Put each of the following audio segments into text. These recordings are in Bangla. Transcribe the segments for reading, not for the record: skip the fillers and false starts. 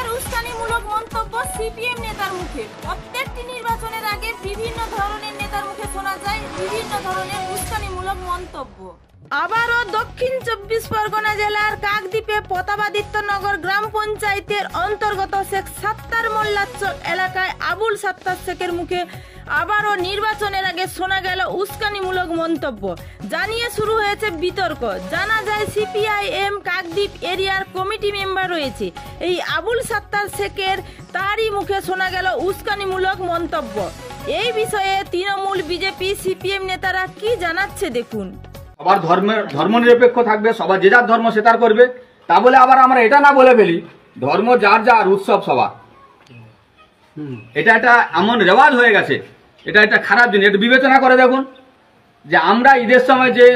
ফের উস্কানিমূলক মন্তব্য সিপিএম নেতার মুখে। প্রত্যেকটি নির্বাচনের আগে বিভিন্ন ধরনের নেতার মুখে শোনা যায় বিভিন্ন ধরনের উস্কানিমূলক মন্তব্য। আবারও দক্ষিণ 24 পরগনা জেলার কাকদ্বীপে প্রতাপাদিত্যনগর গ্রাম পঞ্চায়েতের অন্তর্গত শেখ সাত্তার মোল্লার চক এলাকায় আবুল সাত্তার শেখের মুখে আবারও নির্বাচনের আগে শোনা গেল উস্কানিমূলক মন্তব্য। জানিয়ে শুরু হয়েছে বিতর্ক। জানা যায় সিপিআইএম কাকদ্বীপ এরিয়ার কমিটি মেম্বার রয়েছে এই আবুল সাত্তার শেখের, তারই মুখে শোনা গেল উস্কানিমূলক মন্তব্য। এই বিষয়ে তৃণমূল, বিজেপি, সিপিএম নেতারা কি জানাচ্ছে দেখুন। সবার ধর্মনিরপেক্ষ থাকবে, সবার যে যার ধর্ম স্বীকার করবে, তা বলে আবার আমরা এটা না বলে ফেলি ধর্ম যার যার, উৎসব সবার। এটা একটা এমন রেওয়াজ হয়ে গেছে, এটা একটা খারাপ জিনিস। একটু বিবেচনা করে দেখুন যে আমরা ঈদের সময় যে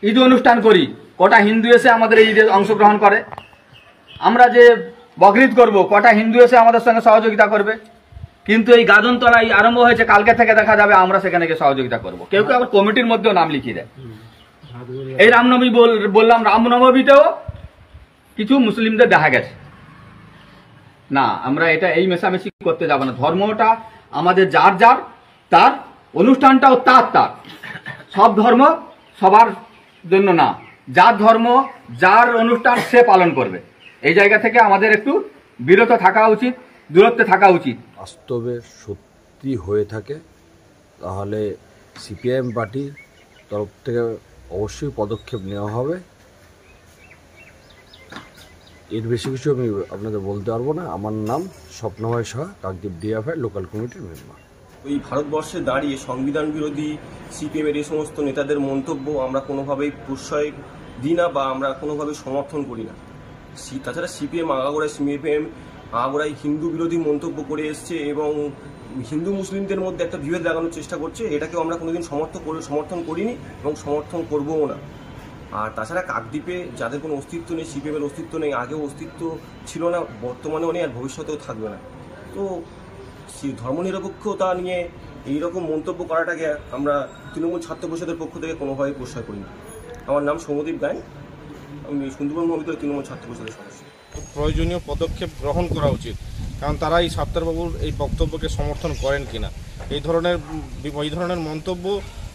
ঈদ অনুষ্ঠান করি, কটা হিন্দু এসে আমাদের এই ঈদে অংশগ্রহণ করে। আমরা যে বকরিদ করব, কটা হিন্দু এসে আমাদের সঙ্গে সহযোগিতা করবে। কিন্তু এই গাজনতলায় আরম্ভ হয়েছে, কালকে থেকে দেখা যাবে আমরা সেখানে গিয়ে সহযোগিতা করব। কেউ কেউ আবার কমিটির মধ্যেও নাম লিখিয়ে দেয়। এই রামনবমী বললাম, রামনবমীতেও কিছু মুসলিমদের দেখা গেছে। না, আমরা এটা এই মেশামেশি করতে যাব না। ধর্মটা আমাদের যার যার, তার অনুষ্ঠানটাও তার তার। সব ধর্ম সবার জন্য না, যার ধর্ম যার অনুষ্ঠান সে পালন করবে। এই জায়গা থেকে আমাদের একটু বিরত থাকা উচিত, দূরত্বে থাকা উচিত। বাস্তবে সত্যি হয়ে থাকে তাহলে সিপিআইএম পার্টির তরফ থেকে অবশ্যই পদক্ষেপ নেওয়া হবে। এর বেশি কিছু আমি আপনাদের বলতে পারবো না। আমার নাম স্বপ্নময় শাহ, কাকদ্বীপ ডিএফআই লোকাল কমিটির মেম্বার। ওই ভারতবর্ষে দাঁড়িয়ে সংবিধান বিরোধী সিপিএমের এই সমস্ত নেতাদের মন্তব্য আমরা কোনোভাবেই প্রশ্রয় দিই না বা আমরা কোনোভাবে সমর্থন করি না। তাছাড়া সিপিএম আগাগোড়াই হিন্দু বিরোধী মন্তব্য করে এসছে এবং হিন্দু মুসলিমদের মধ্যে একটা বিভেদ লাগানোর চেষ্টা করছে। এটাকেও আমরা কোনোদিন সমর্থন করিনি এবং সমর্থন করবও না। আর তাছাড়া কাকদ্বীপে যাদের কোনো অস্তিত্ব নেই, সিপিএমের অস্তিত্ব নেই, আগেও অস্তিত্ব ছিল না, বর্তমানেও নেই, আর ভবিষ্যতেও থাকবে না। তো ধর্মনিরপেক্ষতা নিয়ে এইরকম মন্তব্য করাটাকে আমরা তৃণমূল ছাত্র পরিষদের পক্ষ থেকে কোনোভাবেই প্রশ্রয় করি না। আমার নাম সৌমদীপ গাইন, আমি সুন্দরবন মহাবিদ্যালয় তৃণমূল ছাত্র পরিষদের সদস্য। প্রয়োজনীয় পদক্ষেপ গ্রহণ করা উচিত, কারণ তারা এই সাত্তারবাবুর এই বক্তব্যকে সমর্থন করেন কিনা। এই ধরনের মন্তব্য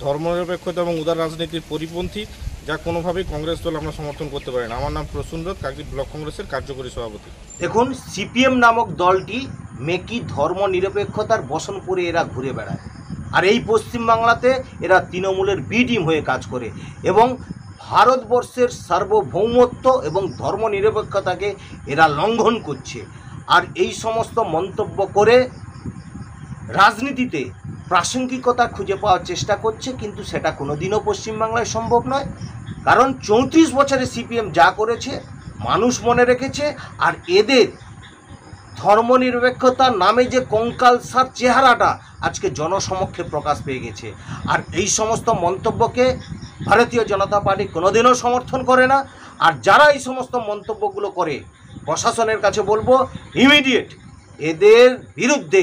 ধর্মনিরপেক্ষতা এবং উদার রাজনীতির পরিপন্থী, যা কোনোভাবেই কংগ্রেস দল আমরা সমর্থন করতে পারি না। আমার নাম প্রসূন রথ, কাকদ্বীপ ব্লক কংগ্রেসের কার্যকরী সভাপতি। দেখুন, সিপিএম নামক দলটি মেকি ধর্মনিরপেক্ষতার বসন পরে এরা ঘুরে বেড়ায়, আর এই পশ্চিমবাংলাতে এরা তৃণমূলের বি টিম হয়ে কাজ করে এবং ভারতবর্ষের সার্বভৌমত্ব এবং ধর্মনিরপেক্ষতাকে এরা লঙ্ঘন করছে। আর এই সমস্ত মন্তব্য করে রাজনীতিতে প্রাসঙ্গিকতা খুঁজে পাওয়ার চেষ্টা করছে, কিন্তু সেটা কোনোদিনও পশ্চিমবাংলায় সম্ভব নয়। কারণ 34 বছরে সিপিএম যা করেছে মানুষ মনে রেখেছে, আর এদের ধর্মনিরপেক্ষতার নামে যে কঙ্কালসার চেহারাটা আজকে জনসমক্ষে প্রকাশ পেয়ে গেছে। আর এই সমস্ত মন্তব্যকে ভারতীয় জনতা পার্টি কোনোদিনও সমর্থন করে না। আর যারা এই সমস্ত মন্তব্যগুলো করে, প্রশাসনের কাছে বলবো ইমিডিয়েট এদের বিরুদ্ধে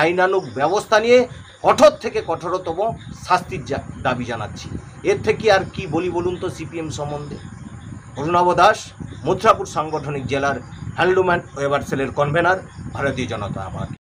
আইনানুগ ব্যবস্থা নিয়ে কঠোর থেকে কঠোরতম শাস্তির দাবি জানাচ্ছি। এর থেকে আর কি বলি বলুন তো সিপিএম সম্বন্ধে। অরুণাভ দাস, মথুরাপুর সাংগঠনিক জেলার হ্যান্ডলুম অ্যান্ড ওয়েবার সেলের কনভেনার, ভারতীয় জনতা পার্টি।